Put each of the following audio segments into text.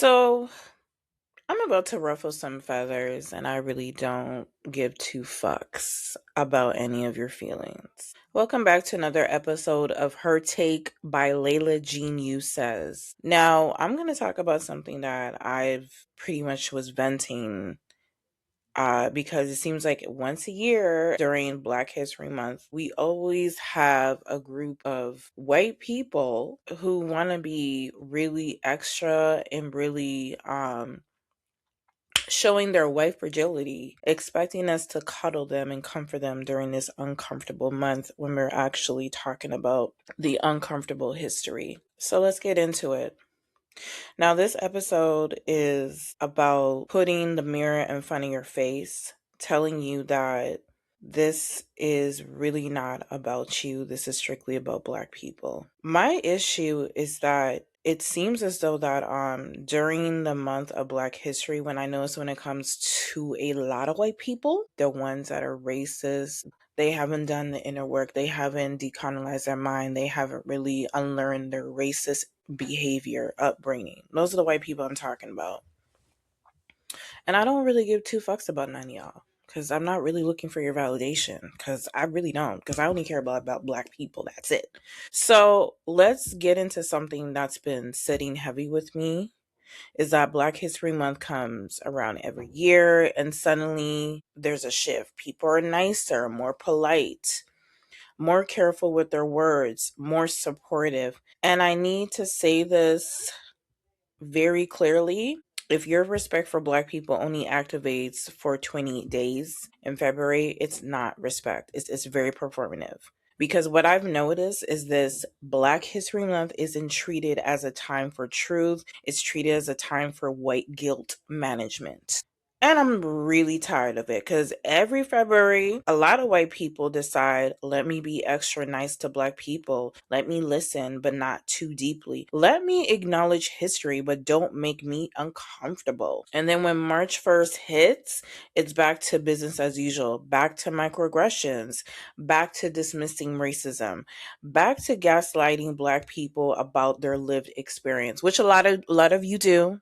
So, I'm about to ruffle some feathers, and I really don't give two fucks about any of your feelings. Welcome back to another episode of Her Take by Laila Jean You Says. Now, I'm going to talk about something that I've pretty much was venting because it seems like once a year during Black History Month, we always have a group of white people who want to be really extra and really showing their white fragility, expecting us to cuddle them and comfort them during this uncomfortable month when we're actually talking about the uncomfortable history. So let's get into it. Now, this episode is about putting the mirror in front of your face, telling you that this is really not about you. This is strictly about Black people. My issue is that it seems as though that during the month of Black history, when I notice when it comes to a lot of white people, the ones that are racist, they haven't done the inner work. They haven't decolonized their mind. They haven't really unlearned their racist behavior, upbringing. Those are the white people I'm talking about. And I don't really give two fucks about none of y'all. Because I'm not really looking for your validation. Because I really don't. Because I only care about Black people. That's it. So let's get into something that's been sitting heavy with me. Is that Black History Month comes around every year. And suddenly there's a shift. People are nicer, more polite, more careful with their words, more supportive. And I need to say this very clearly. If your respect for Black people only activates for 28 days in February, it's not respect. It's very performative. Because what I've noticed is this Black History Month isn't treated as a time for truth. It's treated as a time for white guilt management. And I'm really tired of it because every February, a lot of white people decide, let me be extra nice to Black people. Let me listen, but not too deeply. Let me acknowledge history, but don't make me uncomfortable. And then when March 1st hits, it's back to business as usual, back to microaggressions, back to dismissing racism, back to gaslighting Black people about their lived experience, which a lot of you do.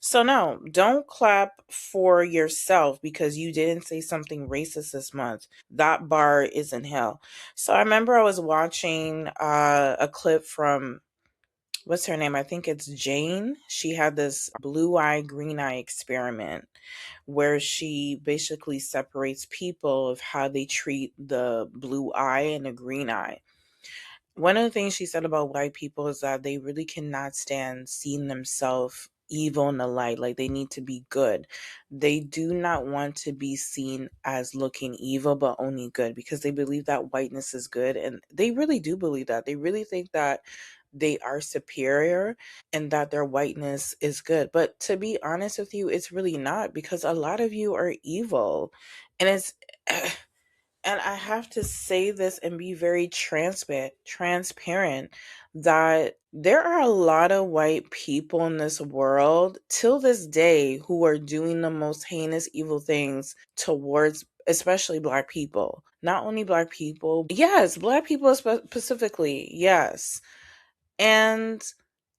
So no, don't clap for yourself because you didn't say something racist this month. That bar is in hell. So I remember I was watching a clip from what's her name? I think it's Jane. She had this blue eye, green eye experiment where she basically separates people of how they treat the blue eye and the green eye. One of the things she said about white people is that they really cannot stand seeing themselves evil in the light. Like they need to be good. They do not want to be seen as looking evil, but only good because they believe that whiteness is good. And they really do believe that. They really think that they are superior and that their whiteness is good. But to be honest with you, it's really not because a lot of you are evil. And it's and I have to say this and be very transparent that there are a lot of white people in this world till this day who are doing the most heinous evil things towards especially Black people. Not only Black people, yes, Black people specifically, yes. And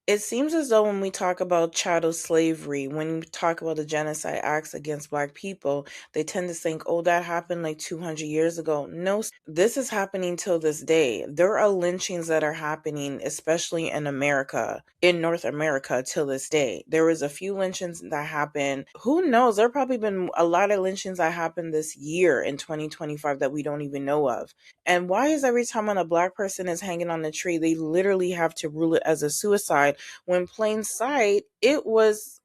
it seems as though when we talk about chattel slavery, when we talk about the genocide acts against Black people, they tend to think, oh, that happened like 200 years ago. No, this is happening till this day. There are lynchings that are happening, especially in America, in North America till this day. There was a few lynchings that happened. Who knows? There probably been a lot of lynchings that happened this year in 2025 that we don't even know of. And why is every time when a Black person is hanging on the tree, they literally have to rule it as a suicide when plain sight it was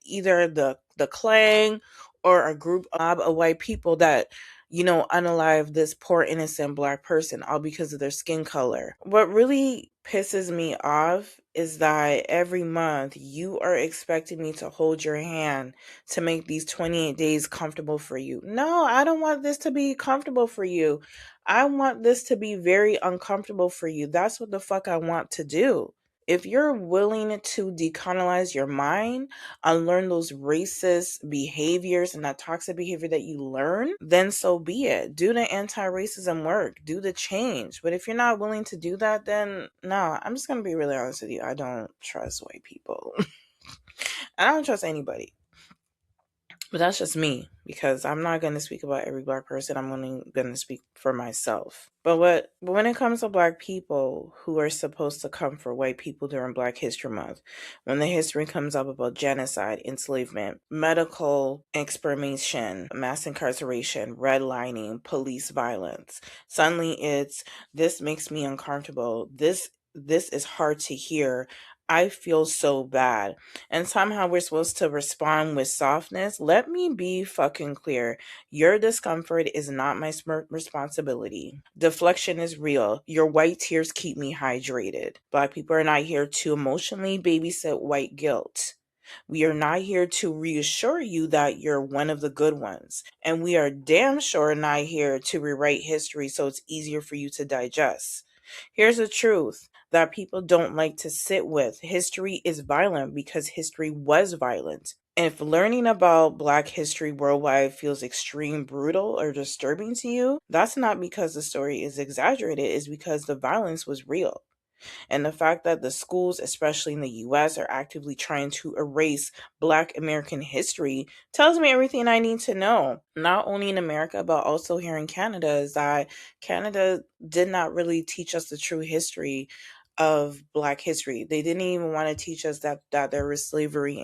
either the clan or a group of white people that unalive this poor innocent Black person all because of their skin color. What really pisses me off is that every month you are expecting me to hold your hand to make these 28 days comfortable for you. No, I don't want this to be comfortable for you. I want this to be very uncomfortable for you. That's what the fuck I want to do. If you're willing to decolonize your mind, unlearn those racist behaviors and that toxic behavior that you learn, then so be it. Do the anti-racism work. Do the change. But if you're not willing to do that, then no, I'm just going to be really honest with you. I don't trust white people. I don't trust anybody. But that's just me, because I'm not going to speak about every black person. I'm only going to speak for myself. But when it comes to black people who are supposed to come for white people during Black History Month, when the history comes up about genocide, enslavement, medical experimentation, mass incarceration, redlining, police violence, suddenly it's, this makes me uncomfortable. This is hard to hear. I feel so bad. And somehow we're supposed to respond with softness. Let me be fucking clear. Your discomfort is not my responsibility. Deflection is real. Your white tears keep me hydrated. Black people are not here to emotionally babysit white guilt. We are not here to reassure you that you're one of the good ones. And we are damn sure not here to rewrite history so it's easier for you to digest. Here's the truth that people don't like to sit with. History is violent because history was violent. If learning about Black history worldwide feels extreme, brutal, or disturbing to you, that's not because the story is exaggerated, it's because the violence was real. And the fact that the schools, especially in the US, are actively trying to erase Black American history tells me everything I need to know. Not only in America, but also here in Canada, is that Canada did not really teach us the true history of Black history. They didn't even want to teach us that there was slavery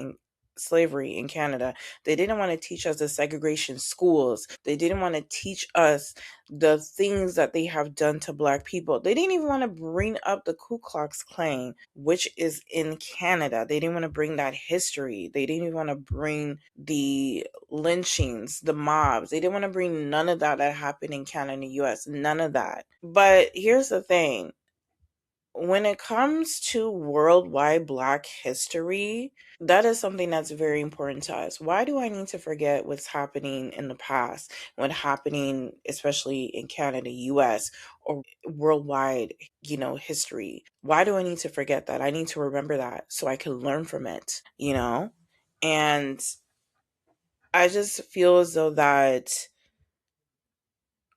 in Canada. They didn't want to teach us the segregation schools. They didn't want to teach us the things that they have done to Black people. They didn't even want to bring up the Ku Klux Klan, which is in Canada. They didn't want to bring that history. They didn't even want to bring the lynchings, the mobs. They didn't want to bring none of that happened in Canada and the US. None of that. But here's the thing. When it comes to worldwide Black history, that is something that's very important to us. Why do I need to forget what's happening in the past, what happening, especially in Canada, US, or worldwide, history? Why do I need to forget that? I need to remember that so I can learn from it? And I just feel as though that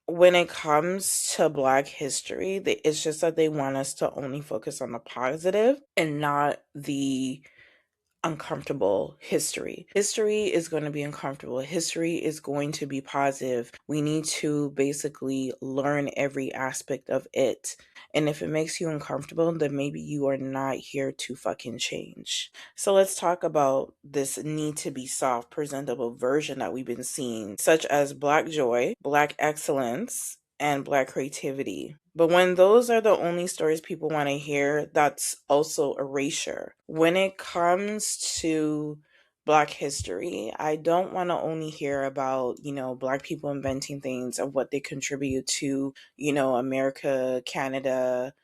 when it comes to Black history, it's just that they want us to only focus on the positive and not the uncomfortable history. History is going to be uncomfortable. History is going to be positive. We need to basically learn every aspect of it. And if it makes you uncomfortable, then maybe you are not here to fucking change. So let's talk about this need to be soft, presentable version that we've been seeing, such as Black joy, Black excellence, and Black creativity. But when those are the only stories people want to hear, that's also erasure. When it comes to Black history, I don't want to only hear about, Black people inventing things of what they contribute to, America, Canada,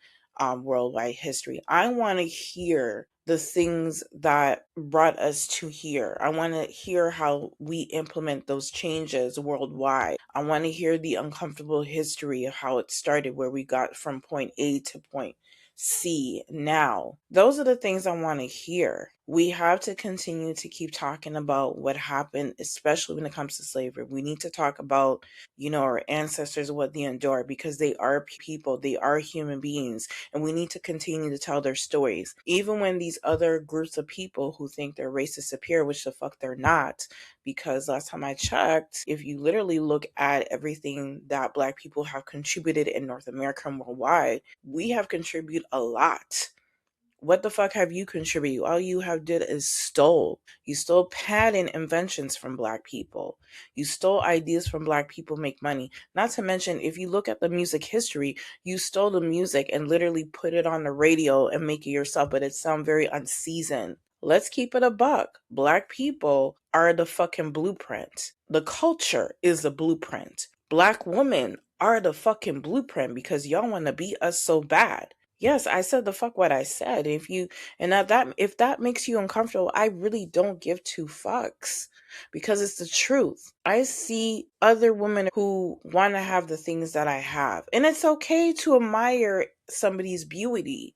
worldwide history. I want to hear the things that brought us to here. I want to hear how we implement those changes worldwide. I want to hear the uncomfortable history of how it started, where we got from point A to point C now. Those are the things I want to hear. We have to continue to keep talking about what happened, especially when it comes to slavery. We need to talk about, our ancestors, what they endured, because they are people, they are human beings, and we need to continue to tell their stories. Even when these other groups of people who think their race is superior, which the fuck they're not, because last time I checked, if you literally look at everything that Black people have contributed in North America and worldwide, we have contributed a lot. What the fuck have you contributed? All you have did is stole. You stole patent inventions from Black people. You stole ideas from Black people, make money. Not to mention, if you look at the music history, you stole the music and literally put it on the radio and make it yourself, but it sounds very unseasoned. Let's keep it a buck. Black people are the fucking blueprint. The culture is the blueprint. Black women are the fucking blueprint because y'all want to beat us so bad. Yes, I said the fuck what I said. If that makes you uncomfortable, I really don't give two fucks because it's the truth. I see other women who want to have the things that I have, and it's okay to admire somebody's beauty.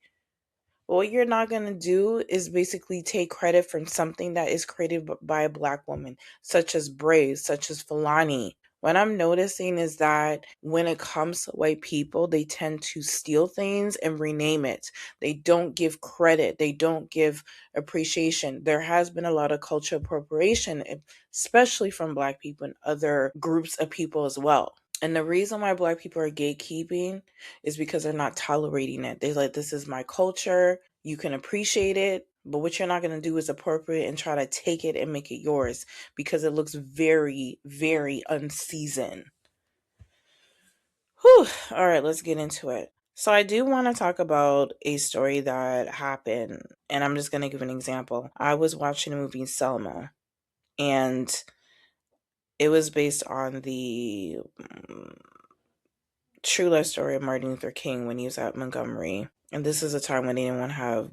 But what you're not going to do is basically take credit from something that is created by a Black woman, such as braids, such as Fulani. What I'm noticing is that when it comes to white people, they tend to steal things and rename it. They don't give credit. They don't give appreciation. There has been a lot of cultural appropriation, especially from Black people and other groups of people as well. And the reason why Black people are gatekeeping is because they're not tolerating it. They're like, this is my culture. You can appreciate it. But what you're not going to do is appropriate and try to take it and make it yours because it looks very, very unseasoned. Whew. All right, let's get into it. So I do want to talk about a story that happened, and I'm just going to give an example. I was watching the movie Selma, and it was based on the true life story of Martin Luther King when he was at Montgomery. And this is a time when they didn't want to have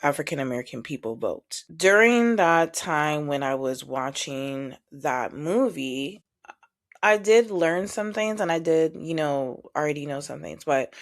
African American people vote. During that time when I was watching that movie, I did learn some things and I did, already know some things, but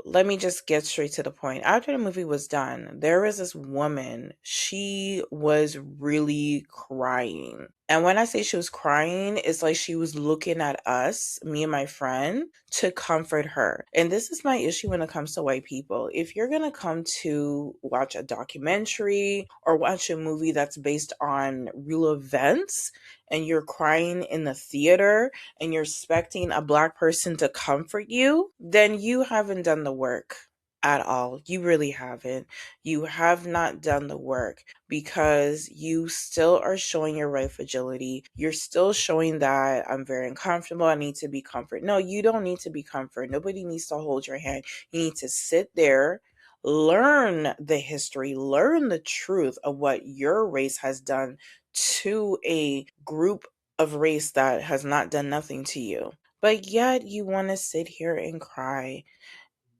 let me just get straight to the point. After the movie was done, there was this woman. She was really crying. And when I say she was crying, it's like she was looking at us, me and my friend, to comfort her. And this is my issue when it comes to white people. If you're going to come to watch a documentary or watch a movie that's based on real events, and you're crying in the theater and you're expecting a Black person to comfort you, then you haven't done the work at all. You really haven't. You have not done the work because you still are showing your right fragility. You're still showing that I'm very uncomfortable. I need to be comfort. No, you don't need to be comfort. Nobody needs to hold your hand. You need to sit there, learn the history, learn the truth of what your race has done to a group of race that has not done nothing to you. But yet you want to sit here and cry.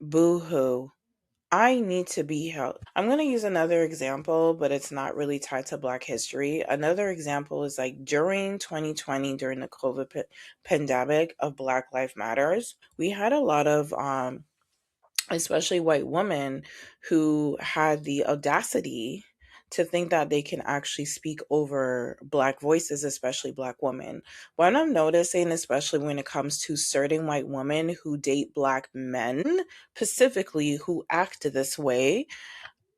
Boo hoo. I need to be helped. I'm going to use another example, but it's not really tied to Black history. Another example is like during 2020, during the COVID pandemic of Black Lives Matters, we had a lot of especially white women who had the audacity to think that they can actually speak over Black voices, especially Black women. What I'm noticing, especially when it comes to certain white women who date Black men, specifically who act this way,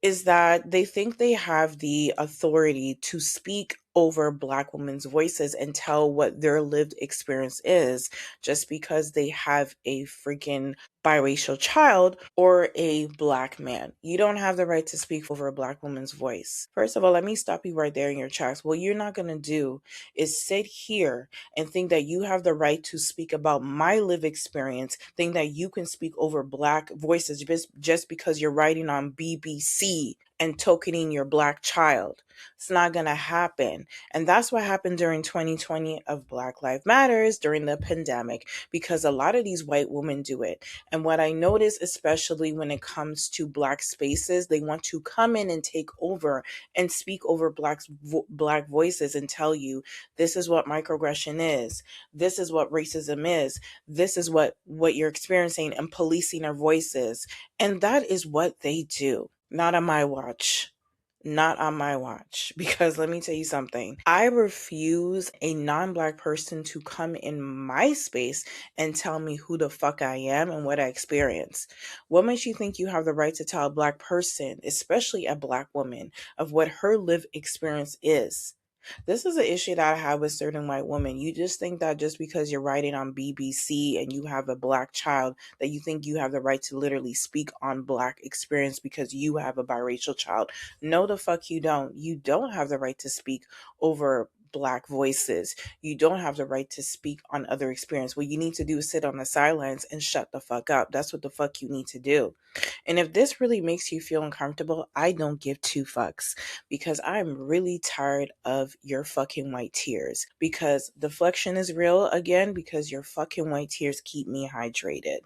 is that they think they have the authority to speak over Black women's voices and tell what their lived experience is just because they have a freaking biracial child or a Black man. You don't have the right to speak over a Black woman's voice. First of all, let me stop you right there in your tracks. What you're not going to do is sit here and think that you have the right to speak about my lived experience, think that you can speak over Black voices just because you're writing on BBC and tokening your Black child. It's not going to happen. And that's what happened during 2020 of Black Lives Matters during the pandemic, because a lot of these white women do it. And what I notice, especially when it comes to Black spaces, they want to come in and take over and speak over Black voices and tell you, this is what microaggression is. This is what racism is. This is what you're experiencing, and policing our voices. And that is what they do. Not on my watch. Not on my watch. Because let me tell you something. I refuse a non-Black person to come in my space and tell me who the fuck I am and what I experience. What makes you think you have the right to tell a Black person, especially a Black woman, of what her lived experience is? This is an issue that I have with certain white women. You just think that just because you're writing on BBC and you have a Black child, that you think you have the right to literally speak on Black experience because you have a biracial child. No, the fuck you don't. You don't have the right to speak over Black voices. You don't have the right to speak on other experience. What you need to do is sit on the sidelines and shut the fuck up. That's what the fuck you need to do. And if this really makes you feel uncomfortable, I don't give two fucks, because I'm really tired of your fucking white tears, because deflection is real again, because your fucking white tears keep me hydrated.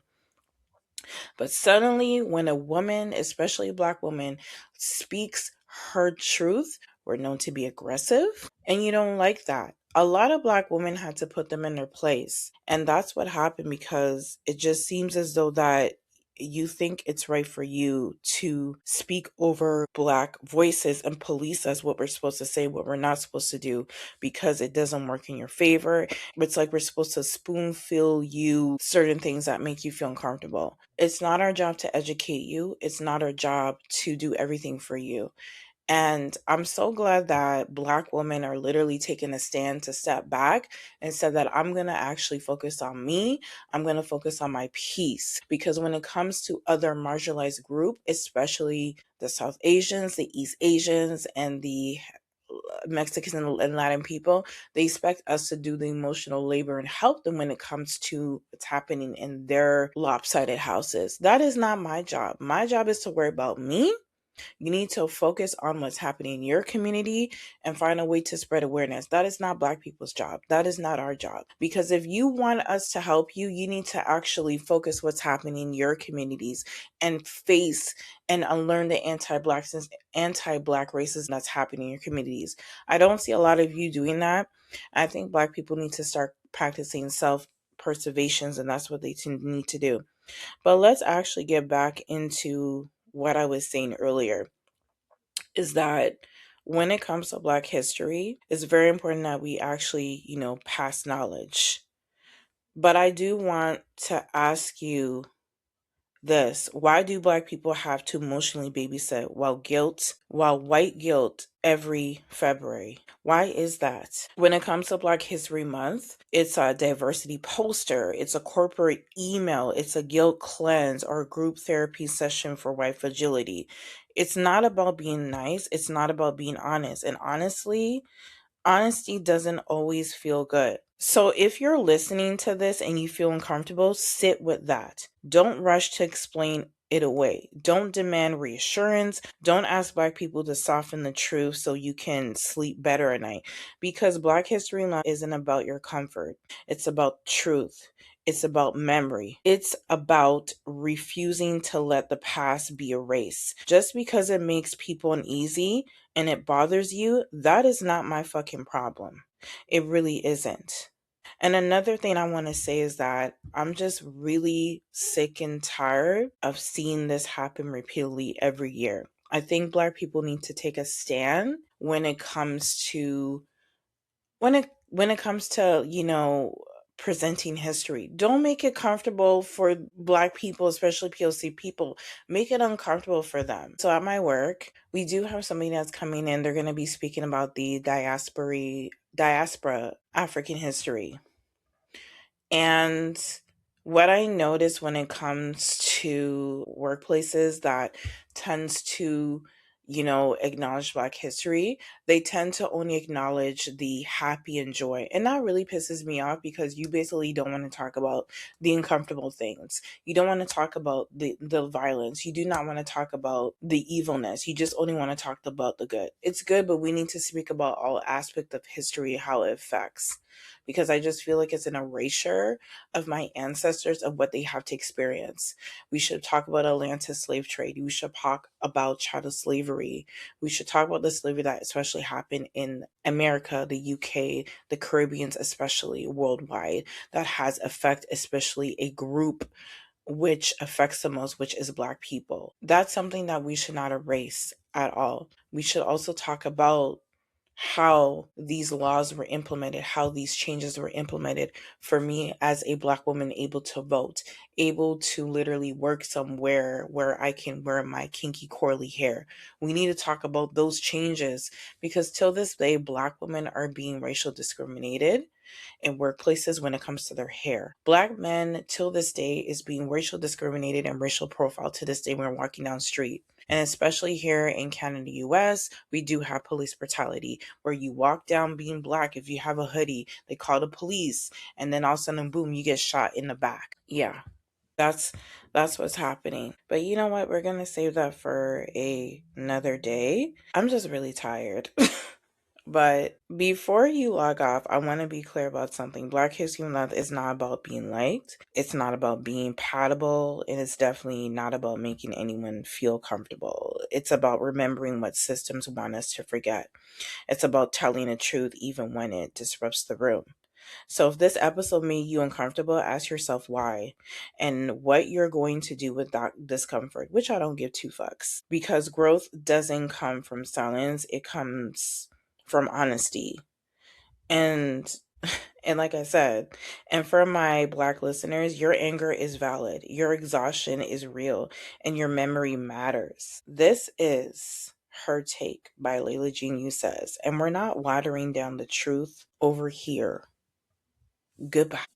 But suddenly when a woman, especially a Black woman, speaks her truth, we're known to be aggressive, and you don't like that. A lot of Black women had to put them in their place. And that's what happened, because it just seems as though that you think it's right for you to speak over Black voices and police us what we're supposed to say, what we're not supposed to do, because it doesn't work in your favor. It's like we're supposed to spoon fill you certain things that make you feel uncomfortable. It's not our job to educate you. It's not our job to do everything for you. And I'm so glad that Black women are literally taking a stand to step back and said that I'm going to actually focus on me. I'm going to focus on my peace. Because when it comes to other marginalized group, especially the South Asians, the East Asians, and the Mexicans and Latin people, they expect us to do the emotional labor and help them when it comes to what's happening in their lopsided houses. That is not my job. My job is to worry about me. You need to focus on what's happening in your community and find a way to spread awareness. That is not Black people's job. That is not our job. Because if you want us to help you, you need to actually focus what's happening in your communities and face and unlearn the anti-Black racism that's happening in your communities. I don't see a lot of you doing that. I think Black people need to start practicing self-preservations, and that's what they need to do. But let's actually get back into what I was saying earlier, is that when it comes to Black history, it's very important that we actually, pass knowledge. But I do want to ask you this. Why do Black people have to emotionally babysit while white guilt every February? Why is that? When it comes to Black History Month, it's a diversity poster, it's a corporate email, it's a guilt cleanse or a group therapy session for white fragility. It's not about being nice, it's not about being honest. And honestly, honesty doesn't always feel good. So if you're listening to this and you feel uncomfortable, sit with that. Don't rush to explain it away. Don't demand reassurance. Don't ask Black people to soften the truth so you can sleep better at night. Because Black History Month isn't about your comfort. It's about truth. It's about memory. It's about refusing to let the past be erased. Just because it makes people uneasy and it bothers you, that is not my fucking problem. It really isn't. And another thing I want to say is that I'm just really sick and tired of seeing this happen repeatedly every year. I think Black people need to take a stand when it comes to presenting history. Don't make it comfortable for Black people, especially POC people. Make it uncomfortable for them. So at my work, we do have somebody that's coming in. They're going to be speaking about the diaspora African history. And what I notice when it comes to workplaces that tends to, acknowledge Black history, they tend to only acknowledge the happy and joy. And that really pisses me off because you basically don't want to talk about the uncomfortable things. You don't want to talk about the violence. You do not want to talk about the evilness. You just only want to talk about the good. It's good, but we need to speak about all aspects of history, how it affects, because I just feel like it's an erasure of my ancestors, of what they have to experience. We should talk about Atlantis slave trade. We should talk about chattel slavery. We should talk about the slavery that especially happened in America, the UK, the Caribbeans, especially worldwide, that has affected especially a group which affects the most, which is Black people. That's something that we should not erase at all. We should also talk about how these laws were implemented, how these changes were implemented for me as a Black woman able to vote, able to literally work somewhere where I can wear my kinky curly hair. We need to talk about those changes because till this day, Black women are being racial discriminated in workplaces when it comes to their hair. Black men till this day is being racial discriminated and racial profiled to this day when we're walking down the street. And especially here in Canada, US, we do have police brutality where you walk down being Black. If you have a hoodie, they call the police, and then all of a sudden, boom, you get shot in the back. Yeah, that's what's happening. But you know what? We're gonna save that for another day. I'm just really tired. But before you log off, I want to be clear about something. Black History Month is not about being liked. It's not about being palatable. And it's definitely not about making anyone feel comfortable. It's about remembering what systems want us to forget. It's about telling the truth even when it disrupts the room. So if this episode made you uncomfortable, ask yourself why and what you're going to do with that discomfort, which I don't give two fucks. Because growth doesn't come from silence, it comes from honesty. And and like I said, and for my Black listeners, your anger is valid, your exhaustion is real, and your memory matters. This is Her Take by Laila Jean Says, and we're not watering down the truth over here. Goodbye.